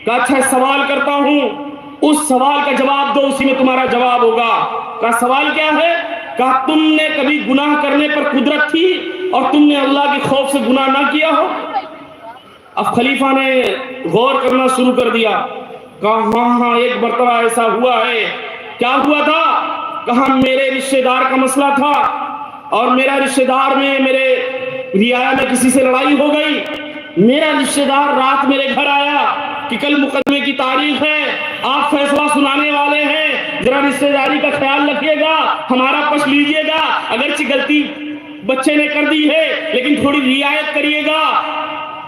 کہا اچھا سوال کرتا ہوں، اس سوال کا جواب دو، اسی میں تمہارا جواب ہوگا۔ کہا سوال کیا ہے؟ کہا تم نے کبھی گناہ کرنے پر قدرت تھی اور تم نے اللہ کے خوف سے گناہ نہ کیا ہو؟ اب خلیفہ نے غور کرنا شروع کر دیا، کہا ہاں ہاں ایک مرتبہ ایسا ہوا ہے۔ کیا ہوا تھا؟ کہا میرے رشتہ دار کا مسئلہ تھا اور میرا رشتہ دار میں میرے رعایا میں کسی سے لڑائی ہو گئی۔ میرا رشتہ دار رات میرے گھر آیا کہ کل مقدمے کی تاریخ ہے، آپ فیصلہ سنانے والے ہیں، ذرا رشتہ داری کا خیال رکھیے گا، ہمارا پش لیجیے گا، اگرچہ غلطی بچے نے کر دی ہے لیکن تھوڑی رعایت کریے گا۔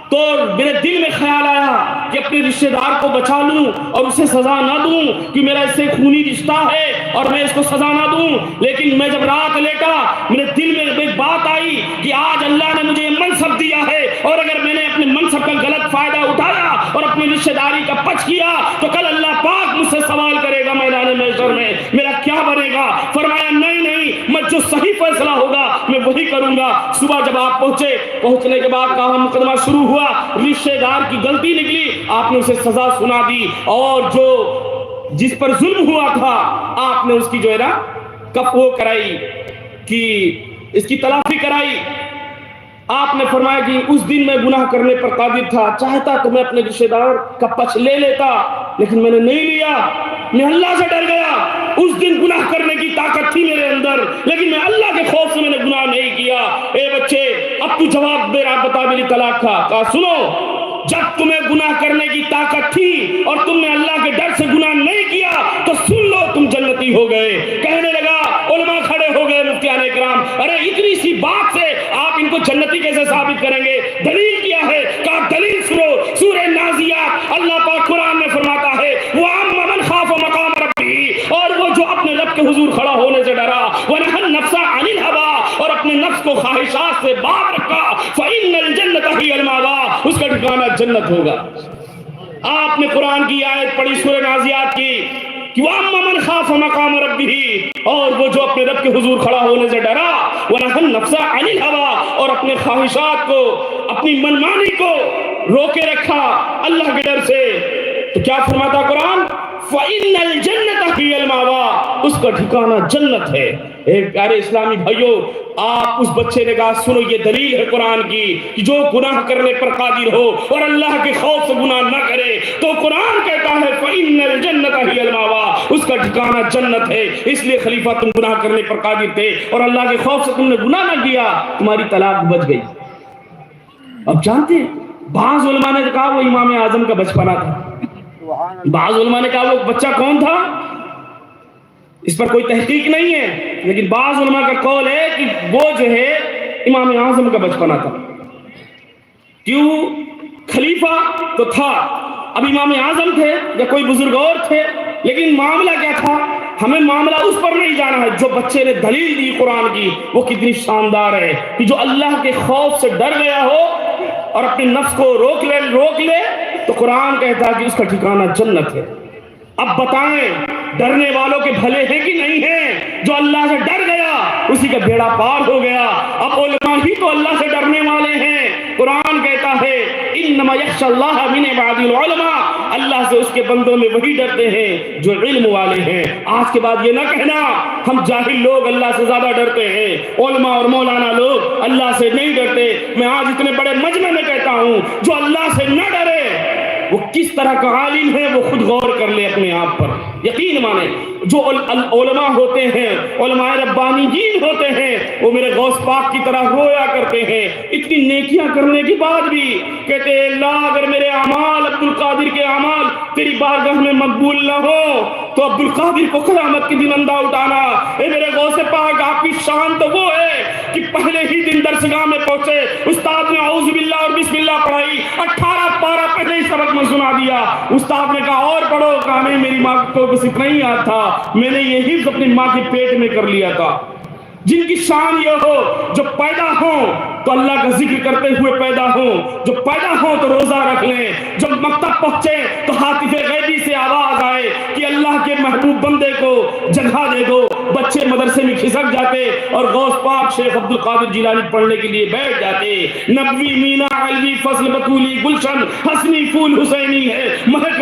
تو میرے دل میں خیال آیا کہ اپنے رشتہ دار کو بچا لوں اور اسے سزا نہ دوں کہ میرا اس سے خونی رشتہ ہے اور میں اس کو سزا نہ دوں۔ لیکن میں جب رات لیٹا میرے دل میں ایک بات آئی کہ آج اللہ نے مجھے منصب دیا ہے اور اگر میں نے اپنے منصب کا غلط فائدہ اٹھایا اور اپنی رشتہ داری کا پچ کیا تو کل اللہ پاک مجھ سے سوال کرے گا میدان محشر میں، میرا کیا بنے گا؟ فرمایا نہیں نہیں، میں جو صحیح فیصلہ ہوگا میں وہی کروں گا۔ صبح جب آپ پہنچنے کے بعد کہا مقدمہ شروع ہوا، رشتہ دار کی غلطی نکلی، آپ نے اسے سزا سنا دی اور جو جس پر ظلم ہوا تھا آپ نے اس کی جو ہے نا کفو کرائی کہ اس کی تلافی کرائی۔ آپ نے فرمایا کہ اس دن میں گناہ کرنے پر قادر تھا، چاہتا تو میں اپنے رشتہ دار کا پچھ لے لیتا لیکن میں نے نہیں لیا، میں اللہ سے ڈر گیا۔ اس دن گناہ کرنے کی طاقت تھی میرے اندر لیکن میں اللہ کے خوف سے میں نے گناہ نہیں کیا۔ اے بچے اب تو جواب دے رہا، بتا میری طلاق کا۔ کہا سنو، جب تمہیں گناہ کرنے کی طاقت تھی اور تم نے اللہ کے ڈر سے گناہ نہیں کیا تو سن لو تم جنتی ہو گئے۔ کہنے لگا، علماء کھڑے ہو گئے، مفتیان اکرام، ارے اتنی سی بات سے آپ ان کو جنتی کیسے ثابت کریں گے؟ دلیل کیا ہے؟ کہا دلیل سنو، سورہ نازیات اللہ پاک قرآن میں فرماتا ہے وَأَمَّا مَنْ خَافَ مَقَامَ رَبِّهِ، اور وہ جو اپنے رب کے حضور کھڑا ہونے سے ڈرا، وَنَهَى النَّفْسَ عَنِ الْهَوَىٰ، اور اپنے نفس کو خواہشات سے باز رکھا، فَإِنَّ الْجَنَّةَ هِيَ الْمَأْوَىٰ، اس کا ٹھکانہ جنت ہوگا۔ آپ نے قرآن کی آیت پڑھی سورہ نازیات کی کہ وَأَمَّا مَنْ خَافَ مَقَامَ رَبِّهِ، اور وہ جو اپنے رب کے حضور کھڑا ہونے سے ڈرا، وَنَهَى النَّفْسَ عَنِ الْهَوَىٰ، اور اپنے خواہشات کو، اپنی منمانی کو روکے رکھا اللہ کے ڈر سے، تو کیا فرماتا قرآن؟ فَإِنَّ الْجَنَّةَ هِيَ الْمَأْوَىٰ، اس کا ٹھکانہ جنت ہے۔ ایک پیارے اسلامی بھائیوں، آپ اس بچے نے کہا سنو یہ دلیل ہے قرآن کی کہ جو گناہ کرنے پر قادر ہو اور اللہ کے خوف سے گناہ نہ کرے تو قرآن کہتا ہے فَإِنَّ الْجَنَّةَ هِيَ الْمَأْوَىٰ، اس کا ٹھکانہ جنت ہے۔ اس لیے خلیفہ تم گناہ کرنے پر قادر تھے اور اللہ کے خوف سے تم نے گناہ نہ کیا، تمہاری طلاق بچ گئی۔ اب جانتے ہیں بعض علماء نے کہا وہ امام اعظم کا بچپنا تھا، بعض علماء نے کہا وہ بچہ کون تھا، اس پر کوئی تحقیق نہیں ہے، لیکن بعض علماء کا قول ہے کہ وہ جو ہے امام اعظم کا بچپنا تھا۔ کیوں؟ خلیفہ تو تھا، اب امام اعظم تھے یا کوئی بزرگ اور تھے، لیکن معاملہ کیا تھا ہمیں معاملہ اس پر نہیں جانا ہے۔ جو بچے نے دلیل دی قرآن کی وہ کتنی شاندار ہے کہ جو اللہ کے خوف سے ڈر گیا ہو اور اپنے نفس کو روک لے تو قرآن کہتا ہے کہ اس کا ٹھکانہ جنت ہے۔ اب بتائیں ڈرنے والوں کے بھلے ہیں کہ نہیں ہیں؟ جو اللہ سے ڈر گیا اسی کا بیڑا پار ہو گیا۔ اب علماء ہی تو اللہ سے ڈرنے والے ہیں۔ قرآن کہتا ہے انما یخشی اللہ من عباد العلماء، اللہ سے اس کے بندوں میں وہی ڈرتے ہیں جو علم والے ہیں۔ آج کے بعد یہ نہ کہنا ہم جاہل لوگ اللہ سے زیادہ ڈرتے ہیں، علماء اور مولانا لوگ اللہ سے نہیں ڈرتے۔ میں آج اتنے بڑے مجمع میں کہتا ہوں جو اللہ سے نہ ڈرے وہ کس طرح کا عالم ہے وہ خود غور کر لے اپنے آپ پر، یقین مانے۔ جو علماء ہوتے ہیں، علماء ربانیین ہوتے ہیں، وہ میرے غوث پاک کی طرح رویا کرتے ہیں، اتنی نیکیاں کرنے کے بعد بھی کہتے ہیں اللہ اگر میرے اعمال عبد القادر کے اعمال تیری بارگاہ میں مقبول نہ ہو تو عبد القادر کو قیامت کے دن اندھا اٹھانا۔ اے میرے غوث پاک آپ کی شان تو وہ ہے کہ پہلے ہی دن درسگاہ میں پہنچے، استاد نے اعوذ باللہ اور بسم اللہ پڑھائی، 18 پارہ پہلے ہی سبق میں سنا دیا۔ استاد نے کہا اور پڑھو، کہا نہیں میری ماں کو بس اتنا ہی یاد تھا، میں نے یہ حفظ اپنی ماں کے پیٹ میں کر لیا تھا۔ جن کی شان یہ ہو جو پیدا ہوں تو اللہ کا ذکر کرتے ہوئے پیدا ہوں، جو پیدا ہوں تو روزہ رکھ لیں، جب مکتب پہنچے تو ہاتف غیبی سے آواز آئے کہ اللہ کے محبوب بندے کو جگہ دے دو۔ بچے مدرسے میں کھسک جاتے اور غوث پاک شیخ عبد القادر جیلانی پڑھنے کے لیے بیٹھ جاتے۔ نبوی مینا علوی فضل بطولی گلشن حسنی پھول حسینی ہے مہک